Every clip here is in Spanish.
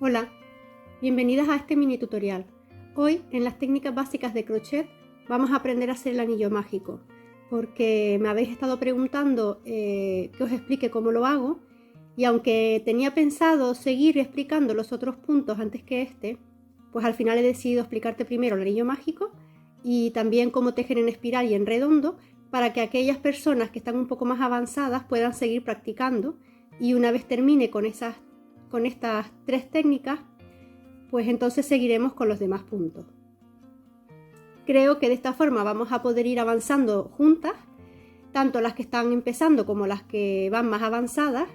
Hola, bienvenidas a este mini tutorial. Hoy en las técnicas básicas de crochet vamos a aprender a hacer el anillo mágico, porque me habéis estado preguntando que os explique cómo lo hago, y aunque tenía pensado seguir explicando los otros puntos antes que este, pues al final he decidido explicarte primero el anillo mágico y también cómo tejer en espiral y en redondo, para que aquellas personas que están un poco más avanzadas puedan seguir practicando, y una vez termine con estas tres técnicas, pues entonces seguiremos con los demás puntos. Creo que de esta forma vamos a poder ir avanzando juntas, tanto las que están empezando como las que van más avanzadas,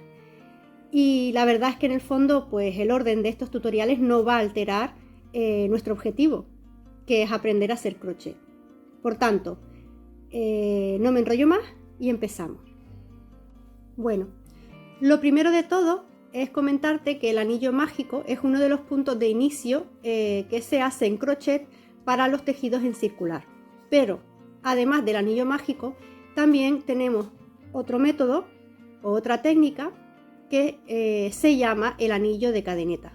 y la verdad es que en el fondo pues el orden de estos tutoriales no va a alterar nuestro objetivo, que es aprender a hacer crochet. Por tanto, no me enrollo más y empezamos. Bueno, lo primero de todo es comentarte que el anillo mágico es uno de los puntos de inicio que se hace en crochet para los tejidos en circular. Pero además del anillo mágico, también tenemos otro método o otra técnica que se llama el anillo de cadeneta.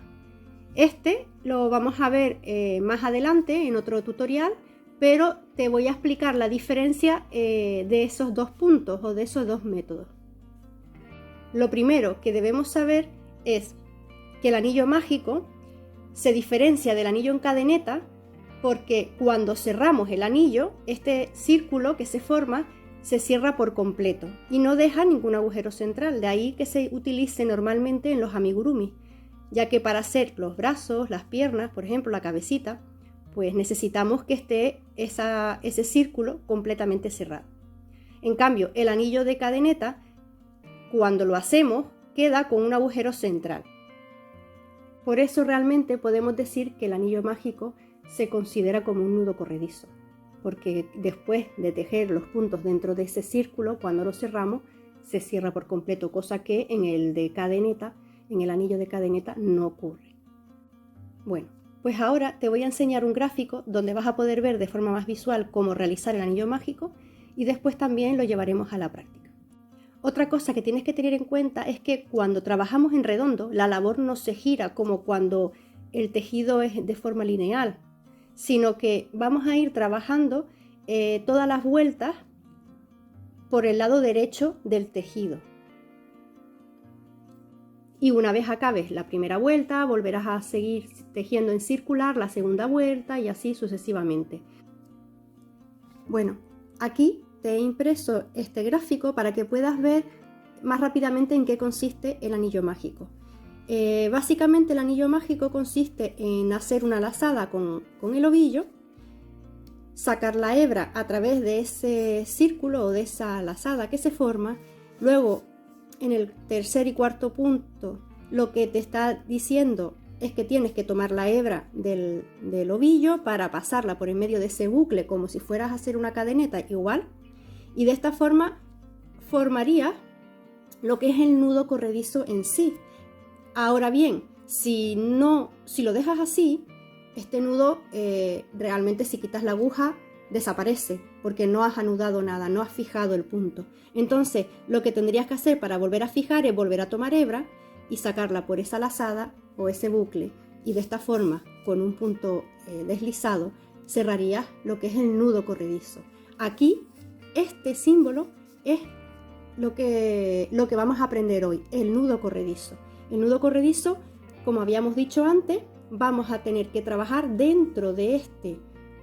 Este lo vamos a ver más adelante en otro tutorial, pero te voy a explicar la diferencia de esos dos puntos o de esos dos métodos. Lo primero que debemos saber es que el anillo mágico se diferencia del anillo en cadeneta porque cuando cerramos el anillo, este círculo que se forma se cierra por completo y no deja ningún agujero central. De ahí que se utilice normalmente en los amigurumi, ya que para hacer los brazos, las piernas, por ejemplo la cabecita, pues necesitamos que esté ese círculo completamente cerrado. En cambio, el anillo de cadeneta, cuando lo hacemos, queda con un agujero central. Por eso realmente podemos decir que el anillo mágico se considera como un nudo corredizo, porque después de tejer los puntos dentro de ese círculo, cuando lo cerramos, se cierra por completo, cosa que en el de cadeneta, en el anillo de cadeneta, no ocurre. Bueno, pues ahora te voy a enseñar un gráfico donde vas a poder ver de forma más visual cómo realizar el anillo mágico, y después también lo llevaremos a la práctica. Otra cosa que tienes que tener en cuenta es que cuando trabajamos en redondo, la labor no se gira como cuando el tejido es de forma lineal, sino que vamos a ir trabajando todas las vueltas por el lado derecho del tejido. Y una vez acabes la primera vuelta, volverás a seguir tejiendo en circular la segunda vuelta y así sucesivamente. Bueno, aquí te he impreso este gráfico para que puedas ver más rápidamente en qué consiste el anillo mágico. Básicamente el anillo mágico consiste en hacer una lazada con el ovillo, sacar la hebra a través de ese círculo o de esa lazada que se forma. Luego, en el tercer y cuarto punto, lo que te está diciendo es que tienes que tomar la hebra del ovillo para pasarla por en medio de ese bucle como si fueras a hacer una cadeneta igual, y de esta forma formaría lo que es el nudo corredizo en sí. Ahora bien, si lo dejas así, este nudo realmente, si quitas la aguja, desaparece porque no has anudado nada, no has fijado el punto. Entonces lo que tendrías que hacer para volver a fijar es volver a tomar hebra y sacarla por esa lazada o ese bucle, y de esta forma, con un punto deslizado, cerrarías lo que es el nudo corredizo. Aquí este símbolo es lo que vamos a aprender hoy, el nudo corredizo. El nudo corredizo, como habíamos dicho antes, vamos a tener que trabajar dentro de este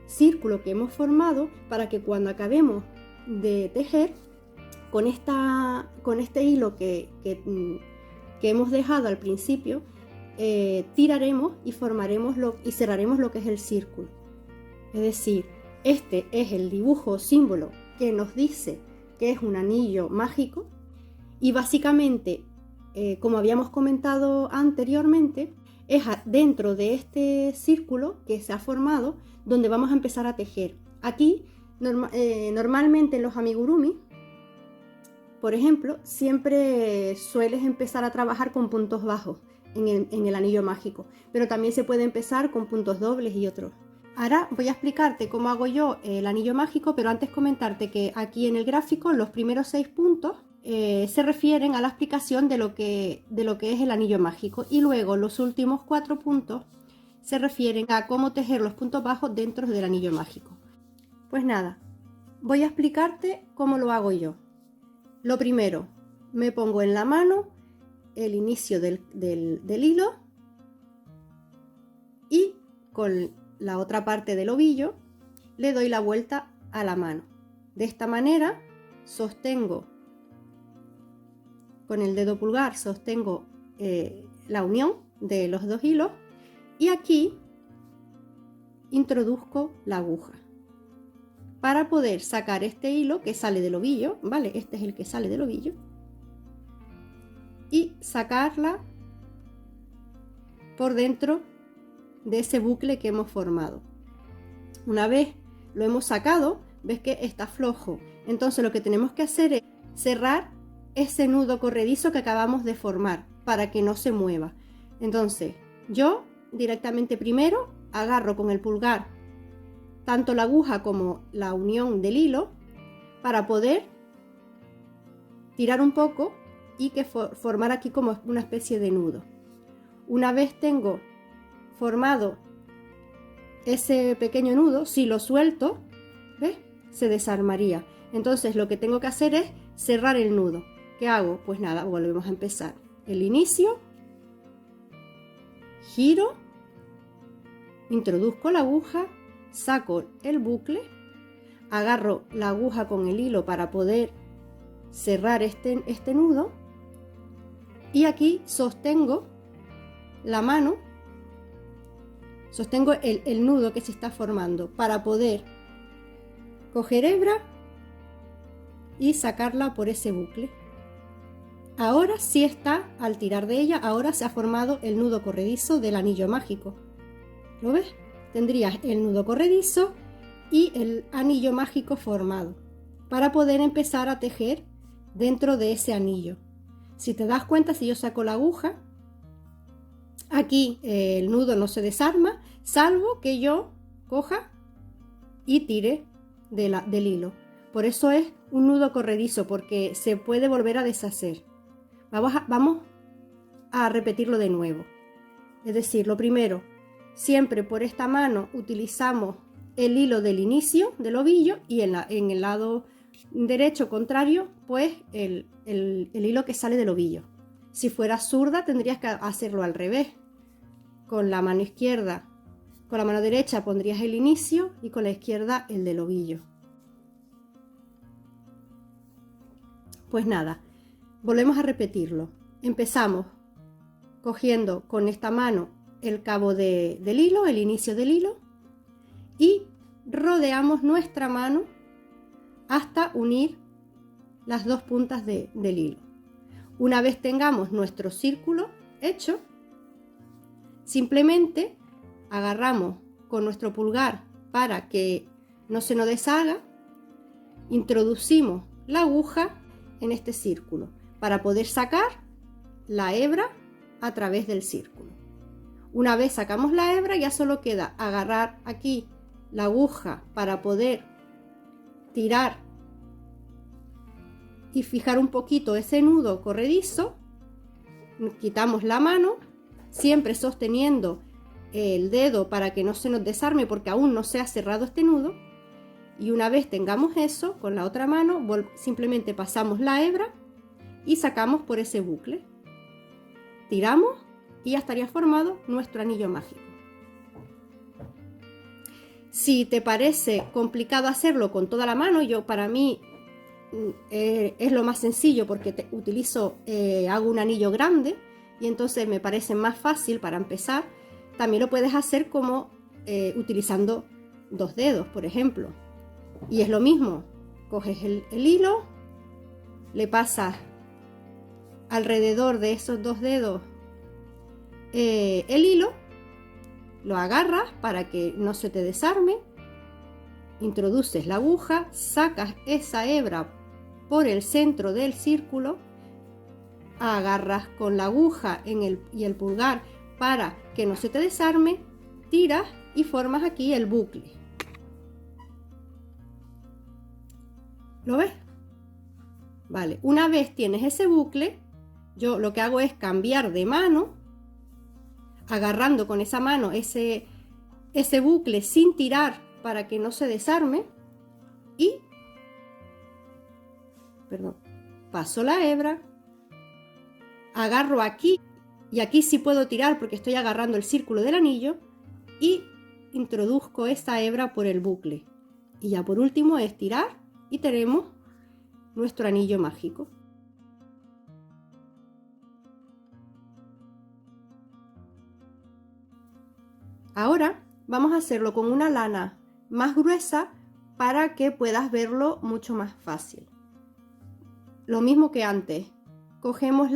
círculo que hemos formado para que cuando acabemos de tejer con este hilo que hemos dejado al principio, tiraremos y formaremos y cerraremos lo que es el círculo. Es decir, este es el dibujo o símbolo que nos dice que es un anillo mágico, y básicamente, como habíamos comentado anteriormente, es dentro de este círculo que se ha formado donde vamos a empezar a tejer. Aquí normalmente en los amigurumi, por ejemplo, siempre sueles empezar a trabajar con puntos bajos en el anillo mágico, pero también se puede empezar con puntos dobles y otros. Ahora voy a explicarte cómo hago yo el anillo mágico, pero antes comentarte que aquí en el gráfico los primeros 6 puntos se refieren a la explicación de lo que es el anillo mágico, y luego los últimos 4 puntos se refieren a cómo tejer los puntos bajos dentro del anillo mágico. Pues nada, voy a explicarte cómo lo hago yo. Lo primero, me pongo en la mano el inicio del hilo y con la otra parte del ovillo le doy la vuelta a la mano. De esta manera sostengo con el dedo pulgar, sostengo la unión de los 2 hilos y aquí introduzco la aguja para poder sacar este hilo que sale del ovillo, ¿vale? Este es el que sale del ovillo, y sacarla por dentro de ese bucle que hemos formado. Una vez lo hemos sacado, ves que está flojo, entonces lo que tenemos que hacer es cerrar ese nudo corredizo que acabamos de formar para que no se mueva. Entonces yo directamente primero agarro con el pulgar tanto la aguja como la unión del hilo para poder tirar un poco y que formar aquí como una especie de nudo. Una vez tengo formado ese pequeño nudo, si lo suelto, ¿ves? Se desarmaría. Entonces lo que tengo que hacer es cerrar el nudo. ¿Qué hago? Pues nada, volvemos a empezar. El inicio, giro, introduzco la aguja, saco el bucle, agarro la aguja con el hilo para poder cerrar este nudo y aquí sostengo la mano, sostengo el nudo que se está formando para poder coger hebra y sacarla por ese bucle. Ahora sí está, al tirar de ella, ahora se ha formado el nudo corredizo del anillo mágico. ¿Lo ves? Tendrías el nudo corredizo y el anillo mágico formado para poder empezar a tejer dentro de ese anillo. Si te das cuenta, si yo saco la aguja, aquí el nudo no se desarma, salvo que yo coja y tire del hilo. Por eso es un nudo corredizo, porque se puede volver a deshacer. Vamos a repetirlo de nuevo. Es decir, lo primero, siempre por esta mano utilizamos el hilo del inicio del ovillo y en el lado derecho contrario, pues el hilo que sale del ovillo. Si fueras zurda tendrías que hacerlo al revés. Con la mano izquierda, con la mano derecha pondrías el inicio y con la izquierda el del ovillo. Pues nada, volvemos a repetirlo. Empezamos cogiendo con esta mano el cabo del hilo, el inicio del hilo, y rodeamos nuestra mano hasta unir las 2 puntas del hilo. Una vez tengamos nuestro círculo hecho, simplemente agarramos con nuestro pulgar para que no se nos deshaga, introducimos la aguja en este círculo para poder sacar la hebra a través del círculo. Una vez sacamos la hebra, ya solo queda agarrar aquí la aguja para poder tirar y fijar un poquito ese nudo corredizo. Quitamos la mano, siempre sosteniendo el dedo para que no se nos desarme porque aún no se ha cerrado este nudo. Y una vez tengamos eso, con la otra mano simplemente pasamos la hebra y sacamos por ese bucle. Tiramos y ya estaría formado nuestro anillo mágico. Si te parece complicado hacerlo con toda la mano, para mí es lo más sencillo porque hago un anillo grande y entonces me parece más fácil para empezar. También lo puedes hacer como utilizando 2 dedos, por ejemplo. Y es lo mismo, coges el hilo, le pasas alrededor de esos 2 dedos el hilo, lo agarras para que no se te desarme, introduces la aguja, sacas esa hebra por el centro del círculo, agarras con la aguja y el pulgar para que no se te desarme, tiras y formas aquí el bucle. ¿Lo ves? Vale, una vez tienes ese bucle, yo lo que hago es cambiar de mano, agarrando con esa mano ese bucle sin tirar para que no se desarme y paso la hebra, agarro aquí y aquí sí puedo tirar porque estoy agarrando el círculo del anillo y introduzco esa hebra por el bucle. Y ya por último es tirar y tenemos nuestro anillo mágico. Ahora vamos a hacerlo con una lana más gruesa para que puedas verlo mucho más fácil. Lo mismo que antes, cogemos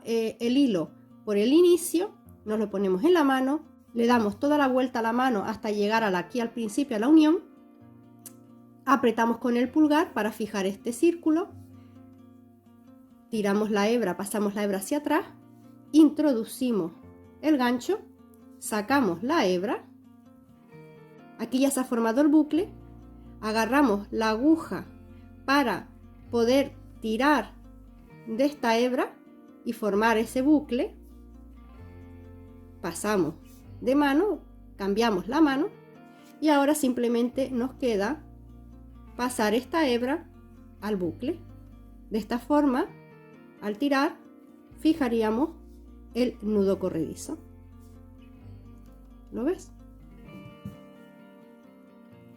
el hilo por el inicio, nos lo ponemos en la mano, le damos toda la vuelta a la mano hasta llegar aquí al principio a la unión, apretamos con el pulgar para fijar este círculo, tiramos la hebra, pasamos la hebra hacia atrás, introducimos el gancho, sacamos la hebra, aquí ya se ha formado el bucle, agarramos la aguja para poder tirar de esta hebra y formar ese bucle, pasamos de mano, cambiamos la mano y ahora simplemente nos queda pasar esta hebra al bucle. De esta forma, al tirar, fijaríamos el nudo corredizo. ¿Lo ves?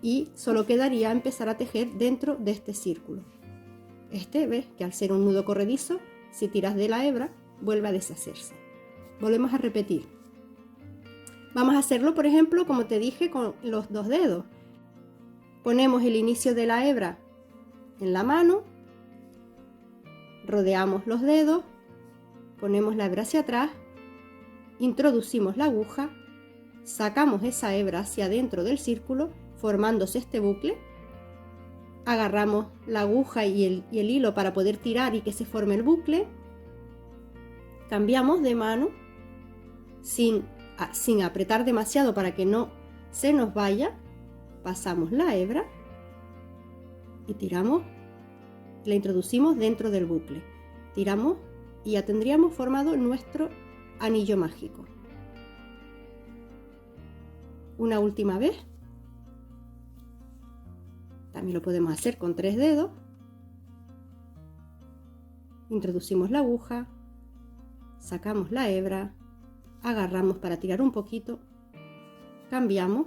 Y solo quedaría empezar a tejer dentro de este círculo. Ves que al ser un nudo corredizo, si tiras de la hebra, vuelve a deshacerse. Volvemos a repetir. Vamos a hacerlo, por ejemplo, como te dije, con los dos dedos. Ponemos el inicio de la hebra en la mano, rodeamos los dedos, ponemos la hebra hacia atrás, introducimos la aguja, sacamos esa hebra hacia adentro del círculo, formándose este bucle, agarramos la aguja y el hilo para poder tirar y que se forme el bucle, cambiamos de mano sin apretar demasiado para que no se nos vaya, pasamos la hebra y tiramos, la introducimos dentro del bucle, tiramos y ya tendríamos formado nuestro anillo mágico. Una última vez. También lo podemos hacer con 3 dedos. Introducimos la aguja, sacamos la hebra, agarramos para tirar un poquito, cambiamos,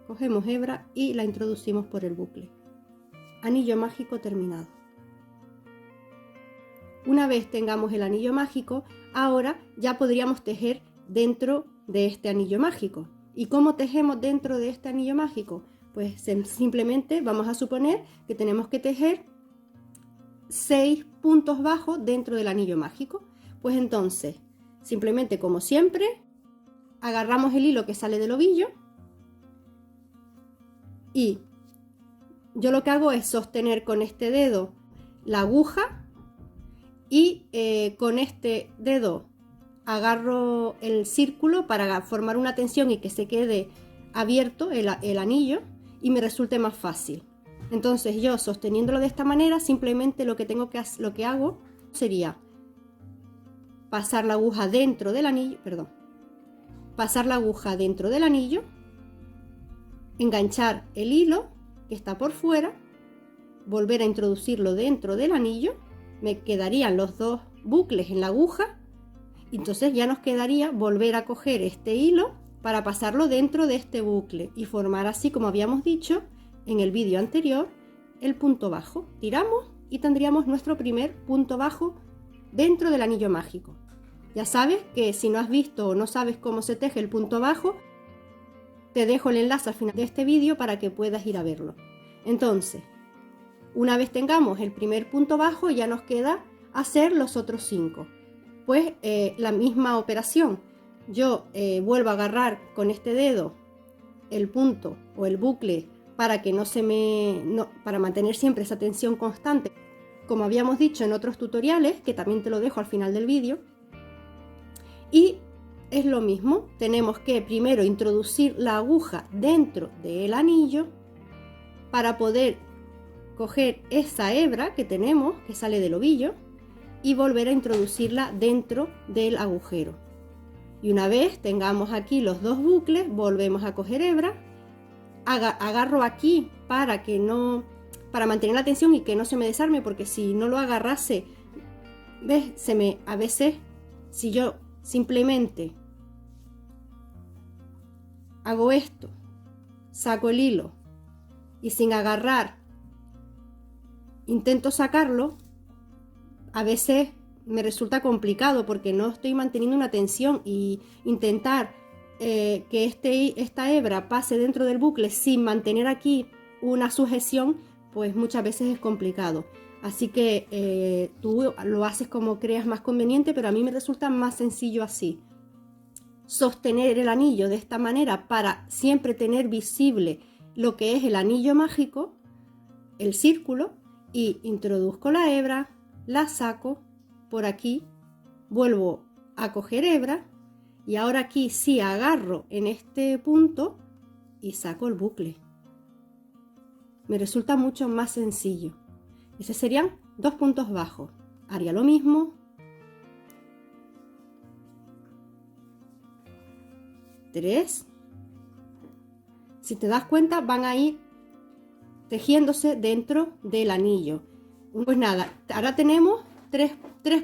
cogemos hebra y la introducimos por el bucle. Anillo mágico terminado. Una vez tengamos el anillo mágico, ahora ya podríamos tejer dentro de este anillo mágico. ¿Y cómo tejemos dentro de este anillo mágico? Pues simplemente vamos a suponer que tenemos que tejer 6 puntos bajos dentro del anillo mágico. Pues entonces, simplemente como siempre, agarramos el hilo que sale del ovillo y yo lo que hago es sostener con este dedo la aguja y con este dedo agarro el círculo para formar una tensión y que se quede abierto el anillo y me resulte más fácil. Entonces yo sosteniéndolo de esta manera, simplemente lo que hago sería pasar la aguja dentro del anillo, pasar la aguja dentro del anillo, enganchar el hilo que está por fuera, volver a introducirlo dentro del anillo, me quedarían los dos bucles en la aguja. Entonces ya nos quedaría volver a coger este hilo para pasarlo dentro de este bucle y formar así, como habíamos dicho en el vídeo anterior, el punto bajo. Tiramos y tendríamos nuestro primer punto bajo dentro del anillo mágico. Ya sabes que si no has visto o no sabes cómo se teje el punto bajo, te dejo el enlace al final de este vídeo para que puedas ir a verlo. Entonces, una vez tengamos el primer punto bajo, ya nos queda hacer los otros 5. Pues la misma operación, yo vuelvo a agarrar con este dedo el punto o el bucle para que para mantener siempre esa tensión constante, como habíamos dicho en otros tutoriales, que también te lo dejo al final del vídeo. Y es lo mismo, tenemos que primero introducir la aguja dentro del anillo para poder coger esa hebra que tenemos, que sale del ovillo, y volver a introducirla dentro del agujero. Y una vez tengamos aquí los dos bucles, volvemos a coger hebra, agarro aquí para mantener la tensión y que no se me desarme, porque si no lo agarrase, ¿ves? A veces, si yo simplemente hago esto, saco el hilo y sin agarrar intento sacarlo, a veces me resulta complicado porque no estoy manteniendo una tensión, y intentar que esta hebra pase dentro del bucle sin mantener aquí una sujeción, pues muchas veces es complicado. Así que tú lo haces como creas más conveniente, pero a mí me resulta más sencillo así. Sostener el anillo de esta manera para siempre tener visible lo que es el anillo mágico, el círculo, y introduzco la hebra, la saco por aquí, vuelvo a coger hebra, y ahora aquí sí agarro en este punto y saco el bucle. Me resulta mucho más sencillo. Esos serían 2 puntos bajos. Haría lo mismo. 3. Si te das cuenta, van a ir tejiéndose dentro del anillo. Pues nada, ahora tenemos 3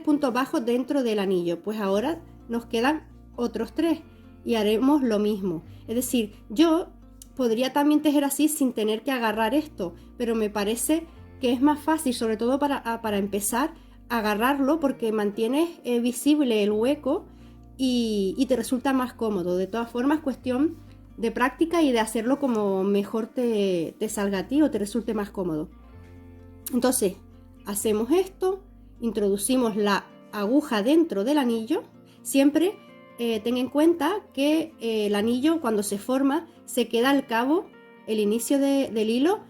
puntos bajos dentro del anillo. Pues ahora nos quedan otros 3 y haremos lo mismo. Es decir, yo podría también tejer así sin tener que agarrar esto, pero me parece que es más fácil, sobre todo para empezar, agarrarlo, porque mantienes visible el hueco y te resulta más cómodo. De todas formas, cuestión de práctica y de hacerlo como mejor te salga a ti o te resulte más cómodo. Entonces, hacemos esto, introducimos la aguja dentro del anillo. Siempre ten en cuenta que el anillo, cuando se forma, se queda al cabo, el inicio del hilo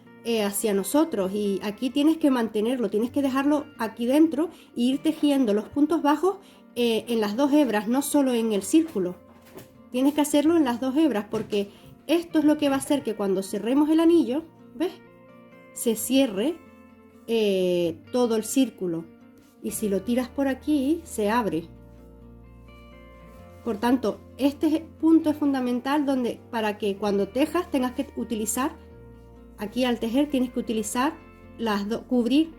hacia nosotros, y aquí tienes que mantenerlo, tienes que dejarlo aquí dentro e ir tejiendo los puntos bajos en las 2 hebras, no solo en el círculo. Tienes que hacerlo en las 2 hebras, porque esto es lo que va a hacer que cuando cerremos el anillo, ¿ves?, se cierre todo el círculo, y si lo tiras por aquí se abre. Por tanto, este punto es fundamental para que cuando tejas tengas que utilizar, aquí al tejer tienes que utilizar cubrir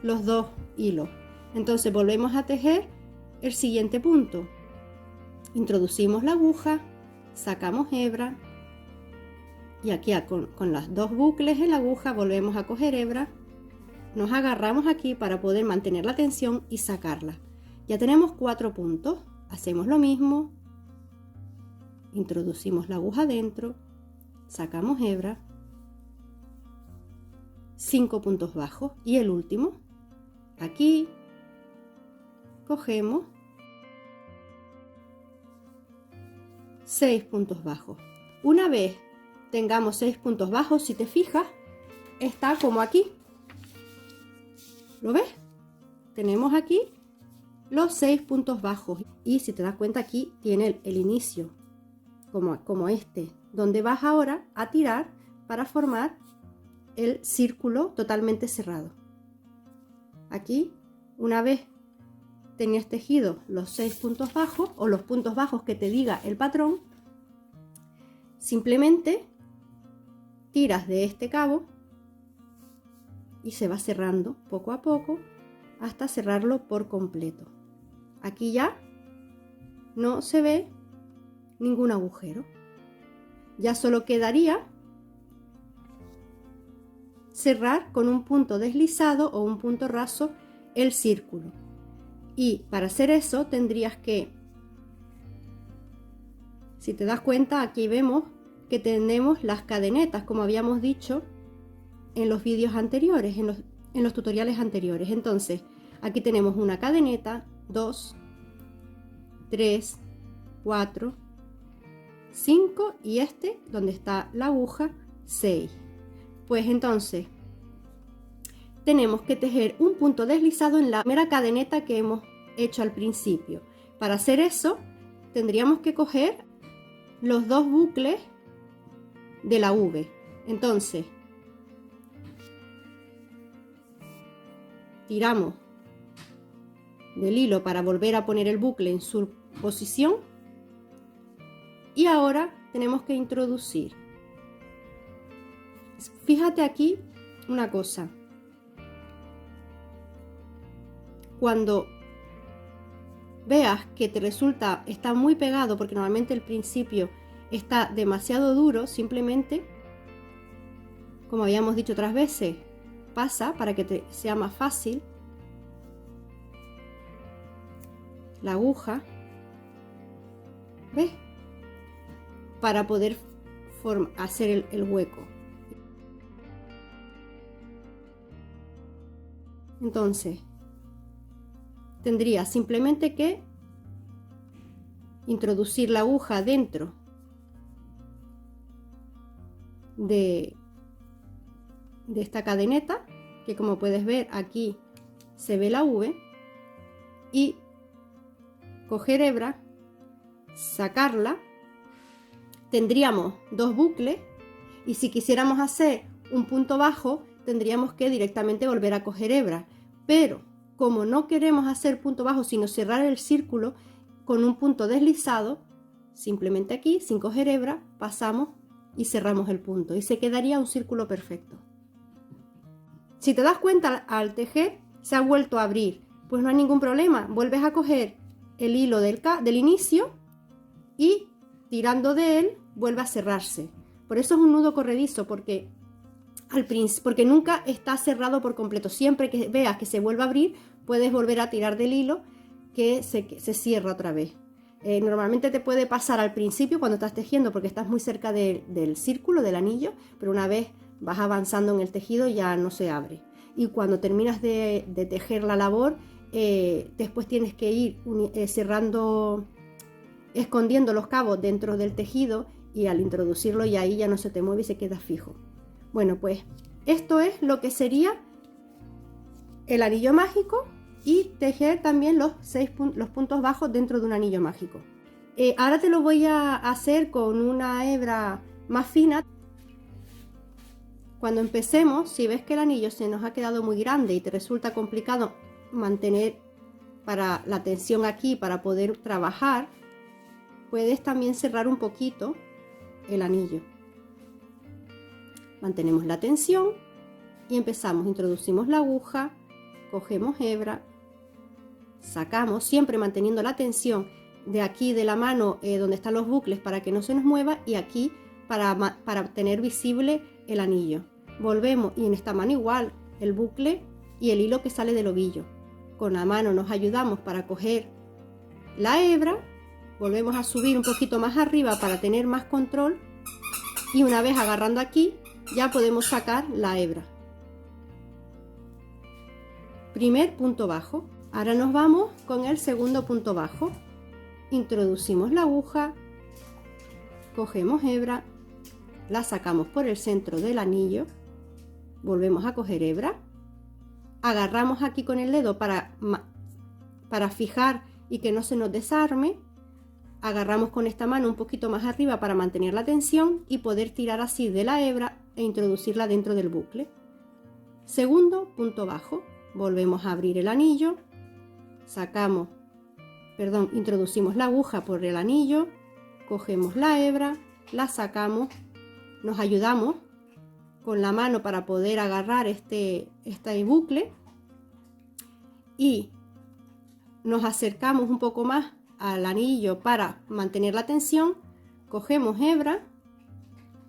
los 2 hilos. Entonces volvemos a tejer el siguiente punto. Introducimos la aguja, sacamos hebra, y aquí con las 2 bucles en la aguja volvemos a coger hebra, nos agarramos aquí para poder mantener la tensión y sacarla. Ya tenemos 4 puntos. Hacemos lo mismo, introducimos la aguja dentro, sacamos hebra, 5 puntos bajos, y el último, aquí cogemos 6 puntos bajos. Una vez tengamos 6 puntos bajos, si te fijas, está como aquí. ¿Lo ves? Tenemos aquí los 6 puntos bajos, y si te das cuenta, aquí tiene el inicio como este, donde vas ahora a tirar para formar el círculo totalmente cerrado. Aquí, una vez tenías tejido los 6 puntos bajos, o los puntos bajos que te diga el patrón, simplemente tiras de este cabo y se va cerrando poco a poco hasta cerrarlo por completo. Aquí ya no se ve ningún agujero. Ya solo quedaría cerrar con un punto deslizado o un punto raso el círculo. Y para hacer eso tendrías que, si te das cuenta, aquí vemos que tenemos las cadenetas, como habíamos dicho en los vídeos anteriores, en los tutoriales anteriores. Entonces, aquí tenemos una cadeneta, 2, 3, 4, 5, y este, donde está la aguja, 6. Pues entonces, tenemos que tejer un punto deslizado en la primera cadeneta que hemos hecho al principio. Para hacer eso, tendríamos que coger los 2 bucles de la V. Entonces, tiramos del hilo para volver a poner el bucle en su posición. Y ahora tenemos que introducir. Fíjate aquí una cosa. Cuando veas que te está muy pegado, porque normalmente el principio está demasiado duro, simplemente, como habíamos dicho otras veces, pasa para que te sea más fácil la aguja, ¿ves? Para poder hacer el hueco. Entonces, tendría simplemente que introducir la aguja dentro de esta cadeneta, que como puedes ver aquí se ve la V, y coger hebra, sacarla. Tendríamos dos bucles, y si quisiéramos hacer un punto bajo tendríamos que directamente volver a coger hebra, pero como no queremos hacer punto bajo sino cerrar el círculo con un punto deslizado, simplemente aquí sin coger hebra pasamos y cerramos el punto y se quedaría un círculo perfecto. Si te das cuenta, al tejer se ha vuelto a abrir, pues no hay ningún problema, vuelves a coger el hilo del inicio y tirando de él vuelve a cerrarse. Por eso es un nudo corredizo, porque nunca está cerrado por completo. Siempre que veas que se vuelve a abrir, puedes volver a tirar del hilo que se cierra otra vez. Normalmente te puede pasar al principio cuando estás tejiendo porque estás muy cerca del círculo, del anillo, pero una vez vas avanzando en el tejido ya no se abre. Y cuando terminas de tejer la labor, después tienes que ir cerrando, escondiendo los cabos dentro del tejido, y al introducirlo y ahí ya no se te mueve y se queda fijo. Bueno, pues esto es lo que sería el anillo mágico y tejer también los puntos bajos dentro de un anillo mágico. Ahora te lo voy a hacer con una hebra más fina. Cuando empecemos, si ves que el anillo se nos ha quedado muy grande y te resulta complicado mantener para la tensión aquí para poder trabajar, puedes también cerrar un poquito el anillo. Mantenemos la tensión y empezamos. Introducimos la aguja, cogemos hebra, sacamos, siempre manteniendo la tensión de aquí de la mano donde están los bucles para que no se nos mueva, y aquí para tener visible el anillo. Volvemos y en esta mano igual el bucle y el hilo que sale del ovillo. Con la mano nos ayudamos para coger la hebra, volvemos a subir un poquito más arriba para tener más control, y una vez agarrando aquí ya podemos sacar la hebra. Primer punto bajo. Ahora nos vamos con el segundo punto bajo. Introducimos la aguja, cogemos hebra, la sacamos por el centro del anillo, volvemos a coger hebra, agarramos aquí con el dedo para fijar y que no se nos desarme, agarramos con esta mano un poquito más arriba para mantener la tensión y poder tirar así de la hebra e introducirla dentro del bucle. Segundo punto bajo, volvemos a abrir el anillo, introducimos la aguja por el anillo, cogemos la hebra, la sacamos, nos ayudamos con la mano para poder agarrar este bucle y nos acercamos un poco más al anillo para mantener la tensión, cogemos hebra.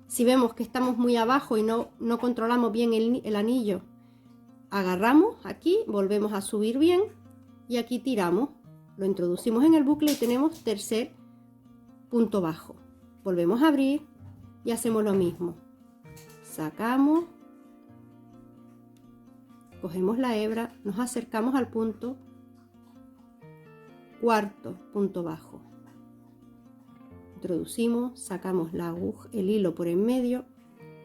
Si vemos que estamos muy abajo y no controlamos bien el anillo, agarramos aquí, volvemos a subir bien y aquí tiramos, lo introducimos en el bucle y tenemos tercer punto bajo. Volvemos a abrir y hacemos lo mismo. Sacamos, cogemos la hebra, nos acercamos al punto, cuarto punto bajo. Introducimos, sacamos la aguja, el hilo por en medio,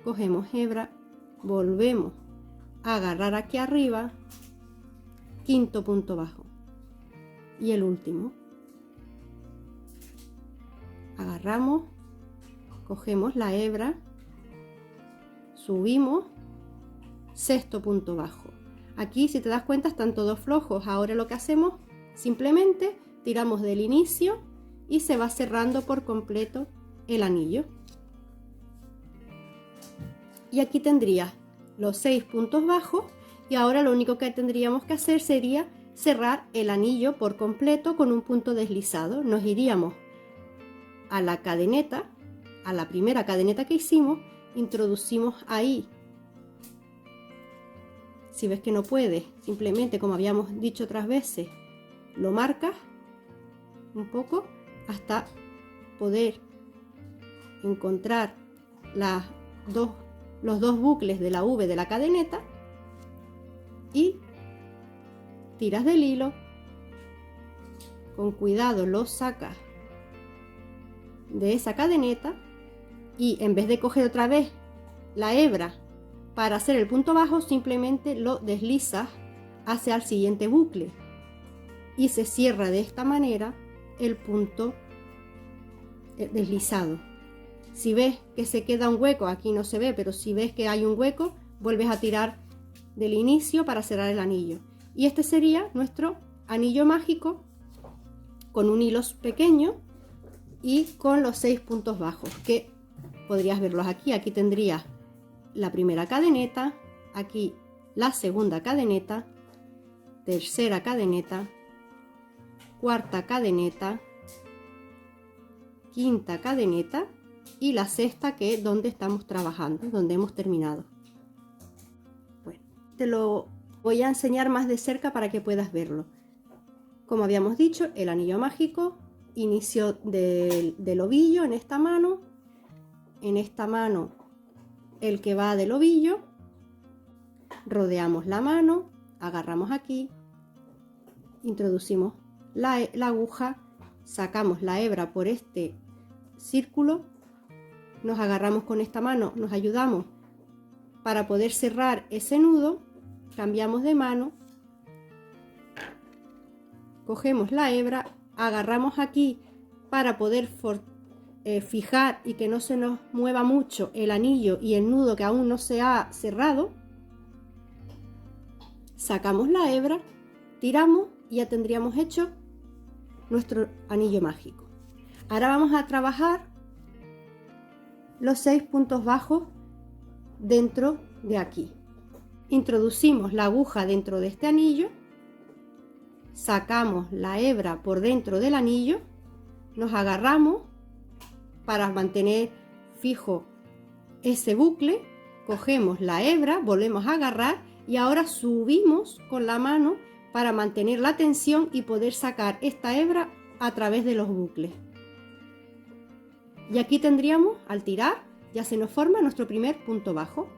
cogemos hebra, volvemos a agarrar aquí arriba, quinto punto bajo. Y el último. Agarramos, cogemos la hebra, subimos, sexto punto bajo. Aquí, si te das cuenta, están todos flojos. Ahora lo que hacemos, simplemente tiramos del inicio y se va cerrando por completo el anillo. Y aquí tendrías los 6 puntos bajos y ahora lo único que tendríamos que hacer sería cerrar el anillo por completo con un punto deslizado. Nos iríamos a la cadeneta, a la primera cadeneta que hicimos, introducimos ahí. Si ves que no puedes, simplemente, como habíamos dicho otras veces, lo marcas un poco hasta poder encontrar los dos bucles de la V de la cadeneta y tiras del hilo, con cuidado lo sacas de esa cadeneta y en vez de coger otra vez la hebra para hacer el punto bajo, simplemente lo deslizas hacia el siguiente bucle y se cierra de esta manera el punto deslizado. Si ves que se queda un hueco, aquí no se ve, pero si ves que hay un hueco, vuelves a tirar del inicio para cerrar el anillo. Y este sería nuestro anillo mágico con un hilo pequeño y con los 6 puntos bajos, que podrías verlos aquí. Aquí tendrías la primera cadeneta, aquí la segunda cadeneta, tercera cadeneta, cuarta cadeneta, quinta cadeneta y la sexta, que es donde estamos trabajando, donde hemos terminado. Bueno, te lo voy a enseñar más de cerca para que puedas verlo. Como habíamos dicho, el anillo mágico, inicio del ovillo en esta mano el que va del ovillo, rodeamos la mano, agarramos aquí, introducimos la aguja, sacamos la hebra por este círculo, nos agarramos con esta mano, nos ayudamos para poder cerrar ese nudo, cambiamos de mano, cogemos la hebra, agarramos aquí para poder fijar y que no se nos mueva mucho el anillo y el nudo que aún no se ha cerrado, sacamos la hebra, tiramos y ya tendríamos hecho nuestro anillo mágico. Ahora vamos a trabajar los 6 puntos bajos dentro de aquí. Introducimos la aguja dentro de este anillo, sacamos la hebra por dentro del anillo, nos agarramos para mantener fijo ese bucle, cogemos la hebra, volvemos a agarrar y ahora subimos con la mano para mantener la tensión y poder sacar esta hebra a través de los bucles. Y aquí tendríamos, al tirar, ya se nos forma nuestro primer punto bajo.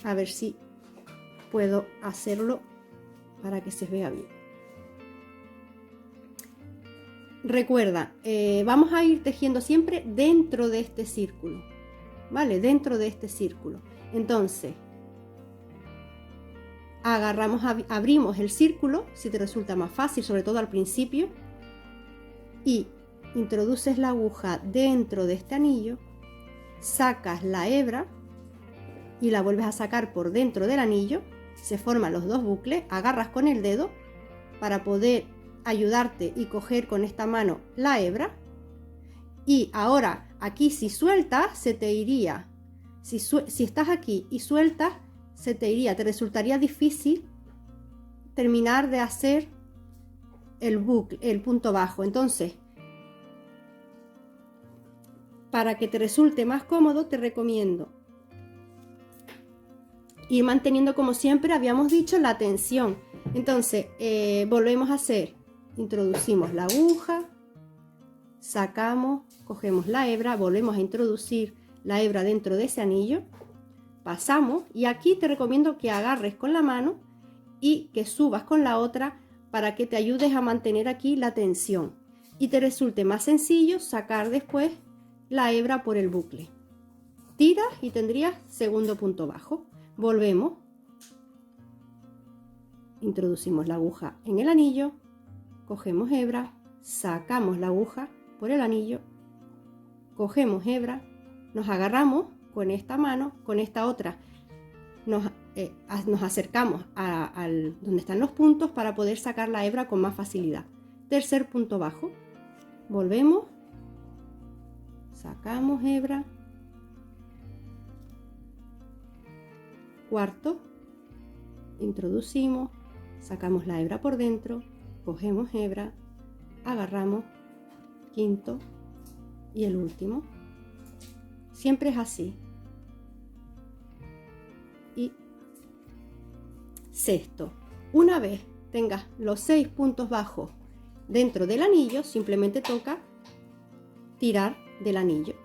A ver si puedo hacerlo para que se vea bien. Recuerda, vamos a ir tejiendo siempre dentro de este círculo, ¿vale? Dentro de este círculo. Entonces, agarramos, abrimos el círculo, si te resulta más fácil, sobre todo al principio, y introduces la aguja dentro de este anillo, sacas la hebra y la vuelves a sacar por dentro del anillo, se forman los dos bucles, agarras con el dedo para poder ayudarte y coger con esta mano la hebra, y ahora aquí si sueltas se te iría, si estás aquí y sueltas se te iría, te resultaría difícil terminar de hacer el bucle, el punto bajo. Entonces, para que te resulte más cómodo, te recomiendo ir manteniendo, como siempre habíamos dicho, la tensión. Entonces, volvemos a hacer, introducimos la aguja, sacamos, cogemos la hebra, volvemos a introducir la hebra dentro de ese anillo, pasamos, y aquí te recomiendo que agarres con la mano y que subas con la otra para que te ayudes a mantener aquí la tensión y te resulte más sencillo sacar después la hebra por el bucle. Tiras y tendrías segundo punto bajo. Volvemos, introducimos la aguja en el anillo, cogemos hebra, sacamos la aguja por el anillo, cogemos hebra, nos agarramos con esta mano, con esta otra nos nos acercamos donde están los puntos para poder sacar la hebra con más facilidad. Tercer punto bajo, volvemos, sacamos hebra, cuarto, introducimos, sacamos la hebra por dentro, cogemos hebra, agarramos, quinto y el último. Siempre es así. Y sexto, una vez tengas los 6 puntos bajos dentro del anillo, simplemente toca tirar del anillo.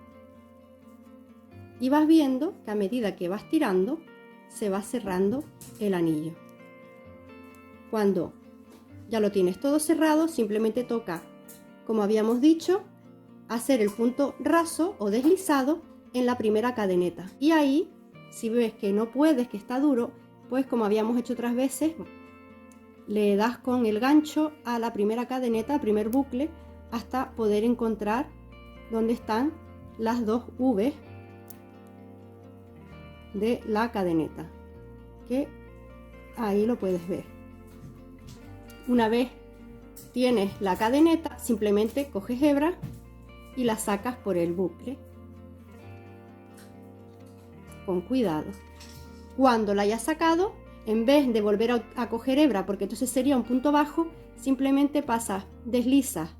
Y vas viendo que a medida que vas tirando, se va cerrando el anillo. Cuando ya lo tienes todo cerrado, simplemente toca, como habíamos dicho, hacer el punto raso o deslizado en la primera cadeneta. Y ahí, si ves que no puedes, que está duro, pues como habíamos hecho otras veces, le das con el gancho a la primera cadeneta, al primer bucle, hasta poder encontrar dónde están las dos V de la cadeneta, que ahí lo puedes ver. Una vez tienes la cadeneta, simplemente coges hebra y la sacas por el bucle con cuidado. Cuando la hayas sacado, en vez de volver a coger hebra, porque entonces sería un punto bajo, simplemente pasas, deslizas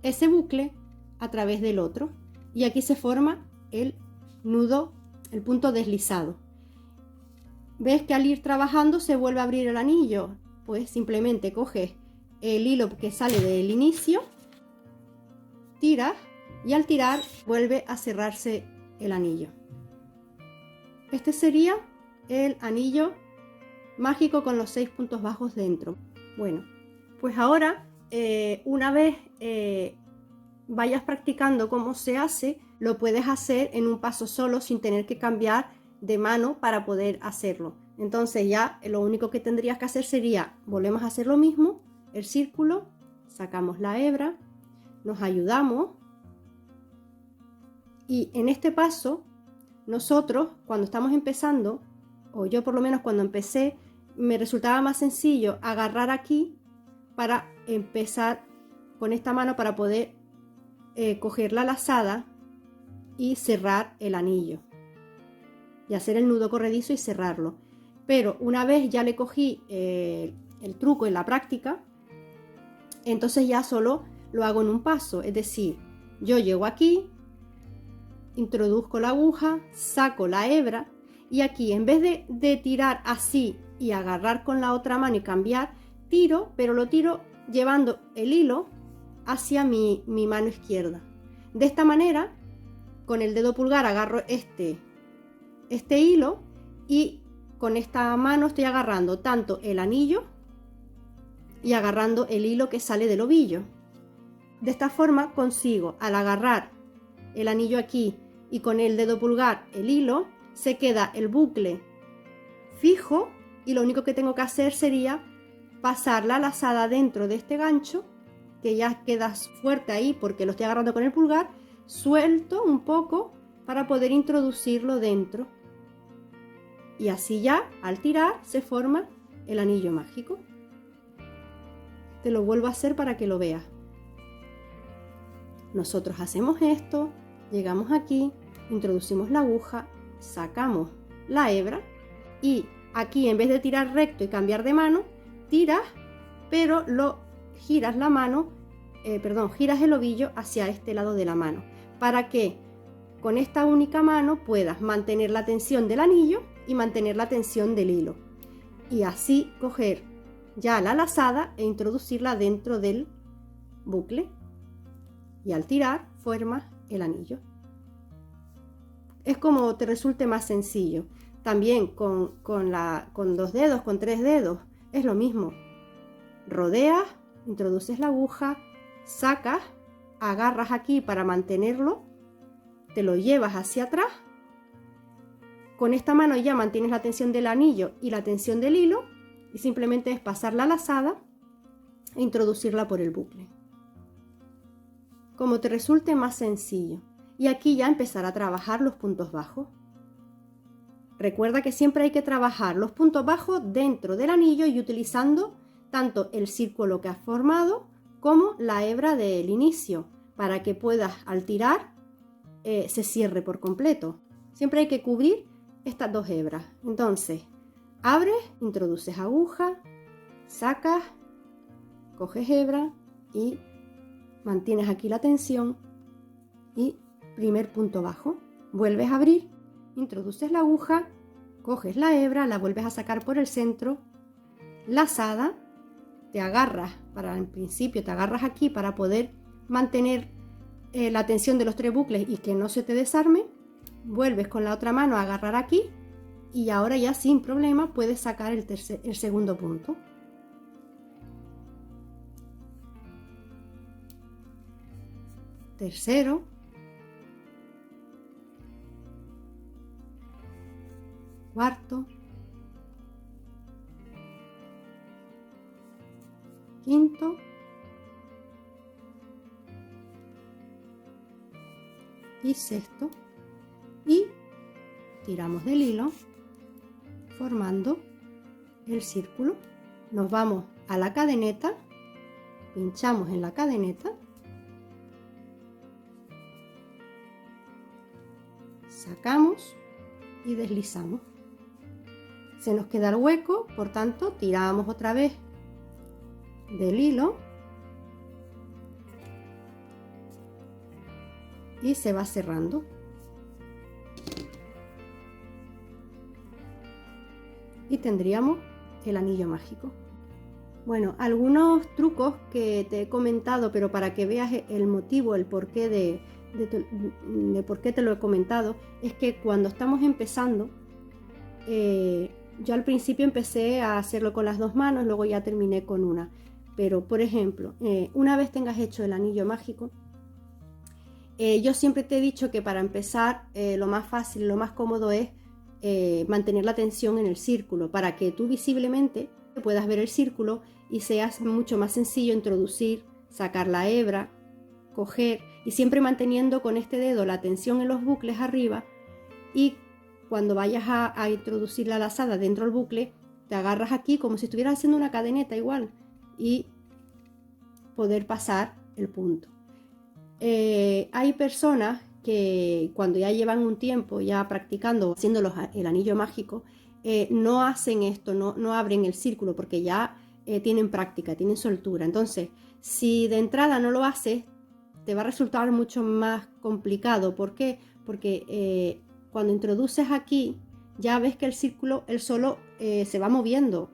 ese bucle a través del otro y aquí se forma el nudo, el punto deslizado. ¿Ves que al ir trabajando se vuelve a abrir el anillo? Pues simplemente coges el hilo que sale del inicio, tiras y al tirar vuelve a cerrarse el anillo. Este sería el anillo mágico con los 6 puntos bajos dentro. Bueno, pues ahora una vez vayas practicando cómo se hace, lo puedes hacer en un paso solo sin tener que cambiar de mano para poder hacerlo. Entonces ya lo único que tendrías que hacer sería, volvemos a hacer lo mismo, el círculo, sacamos la hebra, nos ayudamos y en este paso nosotros cuando estamos empezando, o yo por lo menos cuando empecé, me resultaba más sencillo agarrar aquí para empezar con esta mano para poder coger la lazada y cerrar el anillo y hacer el nudo corredizo y cerrarlo. Pero una vez ya le cogí el truco en la práctica, entonces ya solo lo hago en un paso, es decir, yo llego aquí, introduzco la aguja, saco la hebra y aquí en vez de tirar así y agarrar con la otra mano y cambiar, tiro, pero lo tiro llevando el hilo hacia mi mano izquierda. De esta manera, con el dedo pulgar agarro este hilo y con esta mano estoy agarrando tanto el anillo y agarrando el hilo que sale del ovillo. De esta forma consigo, al agarrar el anillo aquí y con el dedo pulgar el hilo, se queda el bucle fijo y lo único que tengo que hacer sería pasar la lazada dentro de este gancho, que ya queda fuerte ahí porque lo estoy agarrando con el pulgar, suelto un poco para poder introducirlo dentro. Y así ya, al tirar, se forma el anillo mágico. Te lo vuelvo a hacer para que lo veas. Nosotros hacemos esto, llegamos aquí, introducimos la aguja, sacamos la hebra y aquí en vez de tirar recto y cambiar de mano, tiras, pero lo giras la mano, giras el ovillo hacia este lado de la mano, para que con esta única mano puedas mantener la tensión del anillo y mantener la tensión del hilo. Y así coger ya la lazada e introducirla dentro del bucle. Y al tirar formas el anillo. Es como te resulte más sencillo. También con 2 dedos, con 3 dedos, es lo mismo. Rodeas, introduces la aguja, sacas, agarras aquí para mantenerlo, te lo llevas hacia atrás. Con esta mano ya mantienes la tensión del anillo y la tensión del hilo y simplemente es pasar la lazada e introducirla por el bucle. Como te resulte más sencillo. Y aquí ya empezar a trabajar los puntos bajos. Recuerda que siempre hay que trabajar los puntos bajos dentro del anillo y utilizando tanto el círculo que has formado como la hebra del inicio para que puedas al tirar se cierre por completo. Siempre hay que cubrir estas dos hebras. Entonces, abres, introduces aguja, sacas, coges hebra y mantienes aquí la tensión y primer punto bajo. Vuelves a abrir, introduces la aguja, coges la hebra, la vuelves a sacar por el centro, lazada, te agarras, en principio te agarras aquí para poder mantener la tensión de los 3 bucles y que no se te desarme. Vuelves con la otra mano a agarrar aquí y ahora ya sin problema puedes sacar el segundo punto. Tercero. Cuarto. Quinto. Y sexto. Y tiramos del hilo formando el círculo. Nos vamos a la cadeneta, pinchamos en la cadeneta, sacamos y deslizamos. Se nos queda el hueco, por tanto tiramos otra vez del hilo y se va cerrando. Y tendríamos el anillo mágico. Bueno, algunos trucos que te he comentado, pero para que veas el motivo, el porqué de por qué te lo he comentado, es que cuando estamos empezando, yo al principio empecé a hacerlo con las 2 manos, luego ya terminé con una. Pero, por ejemplo, una vez tengas hecho el anillo mágico, yo siempre te he dicho que para empezar lo más fácil, lo más cómodo es mantener la tensión en el círculo para que tú visiblemente puedas ver el círculo y sea mucho más sencillo introducir, sacar la hebra, coger y siempre manteniendo con este dedo la tensión en los bucles arriba y cuando vayas a introducir la lazada dentro del bucle te agarras aquí como si estuvieras haciendo una cadeneta igual y poder pasar el punto. Hay personas que cuando ya llevan un tiempo ya practicando, haciendo el anillo mágico, no hacen esto, no abren el círculo porque ya tienen práctica, tienen soltura. Entonces, si de entrada no lo haces, te va a resultar mucho más complicado. ¿Por qué? Porque cuando introduces aquí, ya ves que el círculo, él solo se va moviendo.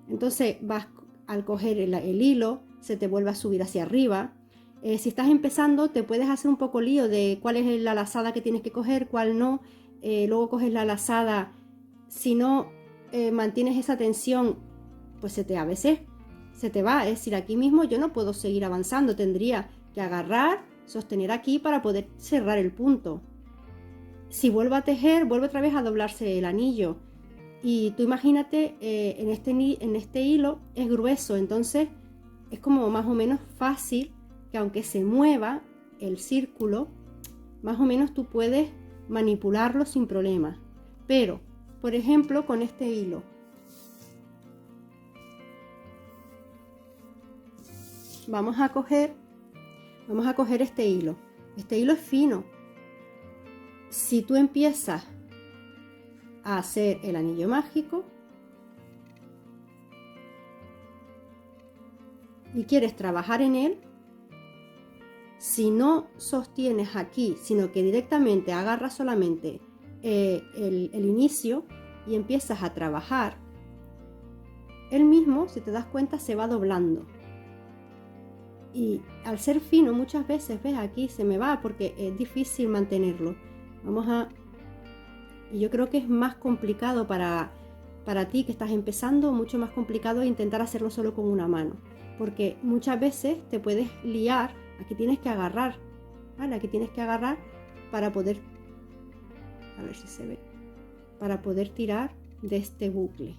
Entonces, vas al coger el hilo, se te vuelve a subir hacia arriba. Si estás empezando te puedes hacer un poco lío de cuál es la lazada que tienes que coger, cuál no, luego coges la lazada, si no mantienes esa tensión pues a veces se te va, es decir, aquí mismo yo no puedo seguir avanzando, tendría que agarrar, sostener aquí para poder cerrar el punto. Si vuelvo a tejer, vuelve otra vez a doblarse el anillo y tú imagínate en este hilo es grueso, entonces es como más o menos fácil que aunque se mueva el círculo, más o menos tú puedes manipularlo sin problema. Pero, por ejemplo, con este hilo, vamos a coger este hilo. Este hilo es fino. Si tú empiezas a hacer el anillo mágico y quieres trabajar en él, si no sostienes aquí, sino que directamente agarras solamente el inicio y empiezas a trabajar, él mismo, si te das cuenta, se va doblando. Y al ser fino, muchas veces, ves, aquí se me va porque es difícil mantenerlo. Y yo creo que es más complicado para ti que estás empezando, mucho más complicado intentar hacerlo solo con una mano. Porque muchas veces te puedes liar. Aquí tienes que agarrar, ¿vale? Aquí tienes que agarrar para poder, a ver si se ve, para poder tirar de este bucle.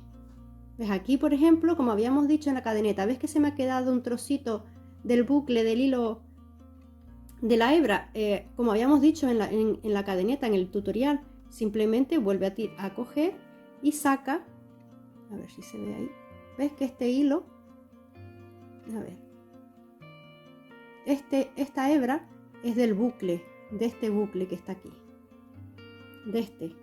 ¿Ves? Aquí, por ejemplo, como habíamos dicho en la cadeneta, ¿ves que se me ha quedado un trocito del bucle del hilo de la hebra? Como habíamos dicho en la cadeneta, en el tutorial, simplemente vuelve a coger y saca, a ver si se ve ahí, ves que este hilo, a ver, esta hebra es del bucle, de este bucle que está aquí, de este.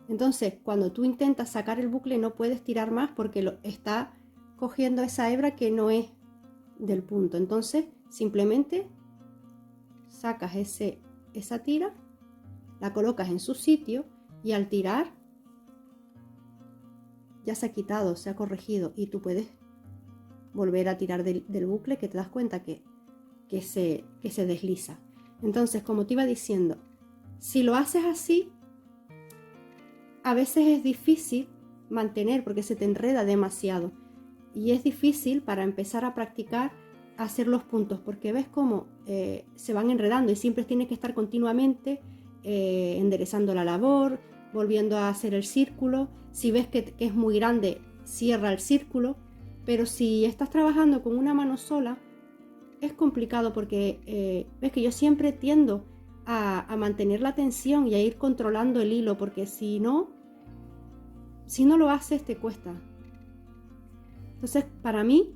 Entonces, cuando tú intentas sacar el bucle no puedes tirar más porque está cogiendo esa hebra que no es del punto. Entonces, simplemente sacas esa tira, la colocas en su sitio y al tirar ya se ha quitado, se ha corregido y tú puedes volver a tirar del bucle, que te das cuenta que se desliza. Entonces, como te iba diciendo, si lo haces así, a veces es difícil mantener porque se te enreda demasiado y es difícil para empezar a practicar hacer los puntos porque ves cómo se van enredando y siempre tienes que estar continuamente enderezando la labor, volviendo a hacer el círculo. Si ves que es muy grande, cierra el círculo, pero si estás trabajando con una mano sola es complicado porque ves que yo siempre tiendo a mantener la tensión y a ir controlando el hilo, porque si no lo haces te cuesta. Entonces, para mí,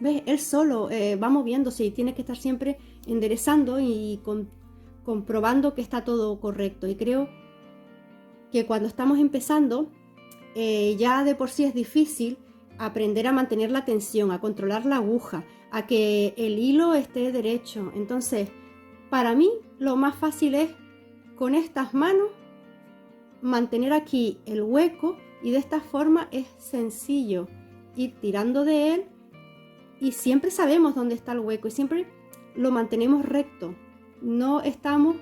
ves, él solo va moviéndose y tiene que estar siempre enderezando y comprobando que está todo correcto. Y creo que cuando estamos empezando, ya de por sí es difícil aprender a mantener la tensión, a controlar la aguja, a que el hilo esté derecho. Entonces, para mí, lo más fácil es con estas manos mantener aquí el hueco y de esta forma es sencillo ir tirando de él y siempre sabemos dónde está el hueco y siempre lo mantenemos recto. No estamos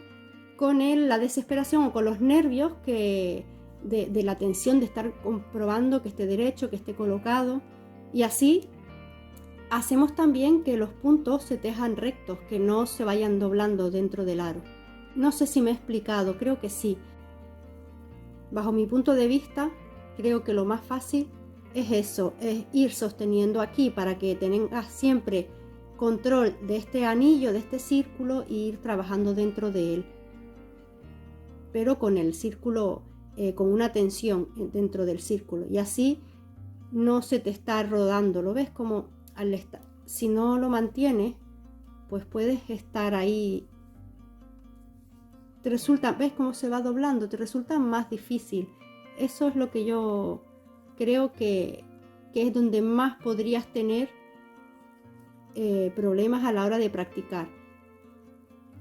con la desesperación o con los nervios de la tensión de estar comprobando que esté derecho, que esté colocado, y así hacemos también que los puntos se tejan rectos, que no se vayan doblando dentro del aro. No sé si me he explicado, creo que sí. Bajo mi punto de vista, creo que lo más fácil es eso, es ir sosteniendo aquí para que tengas siempre control de este anillo, de este círculo, e ir trabajando dentro de él. Pero con el círculo, con una tensión dentro del círculo. Y así no se te está rodando. ¿Lo ves? Como si no lo mantienes, pues puedes estar ahí. Te resulta, ¿ves cómo se va doblando? Te resulta más difícil. Eso es lo que yo creo que es donde más podrías tener problemas a la hora de practicar.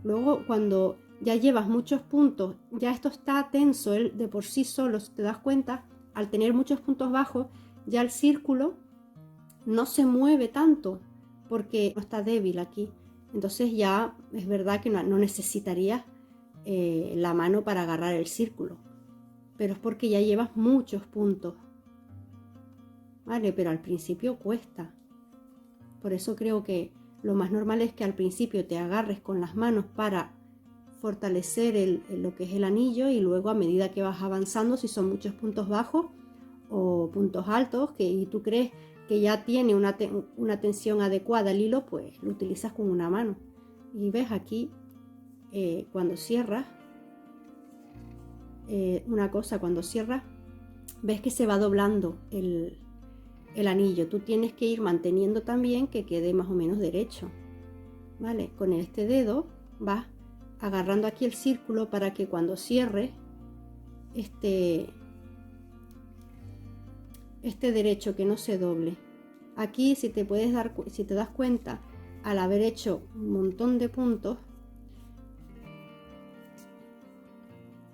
Luego, cuando ya llevas muchos puntos, ya esto está tenso, él de por sí solo, si te das cuenta, al tener muchos puntos bajos, ya el círculo no se mueve tanto porque no está débil aquí. Entonces ya es verdad que no necesitarías la mano para agarrar el círculo, pero es porque ya llevas muchos puntos, ¿vale? Pero al principio cuesta. Por eso creo que lo más normal es que al principio te agarres con las manos para fortalecer lo que es el anillo, y luego a medida que vas avanzando, si son muchos puntos bajos o puntos altos y tú crees que ya tiene una tensión adecuada el hilo, pues lo utilizas con una mano. Y ves aquí cuando cierras, cuando cierras ves que se va doblando el anillo. Tú tienes que ir manteniendo también que quede más o menos derecho, ¿vale? Con este dedo vas agarrando aquí el círculo para que cuando cierres este derecho, que no se doble. Aquí si te das cuenta, al haber hecho un montón de puntos,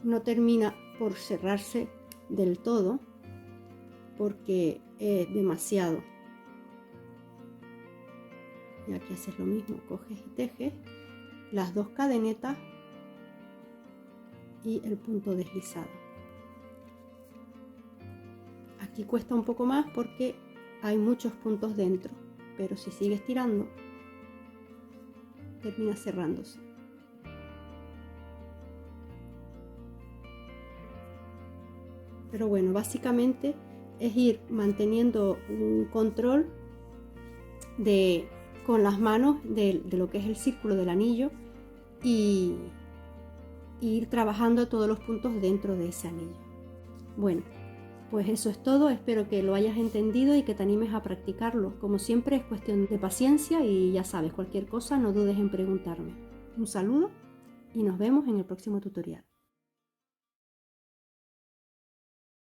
no termina por cerrarse del todo porque es demasiado. Y aquí haces lo mismo, coges y tejes las dos cadenetas y el punto deslizado. Aquí cuesta un poco más porque hay muchos puntos dentro, pero si sigues tirando termina cerrándose. Pero bueno, básicamente es ir manteniendo un control con las manos de lo que es el círculo del anillo y e ir trabajando todos los puntos dentro de ese anillo. Bueno, pues eso es todo, espero que lo hayas entendido y que te animes a practicarlo. Como siempre es cuestión de paciencia y ya sabes, cualquier cosa no dudes en preguntarme. Un saludo y nos vemos en el próximo tutorial.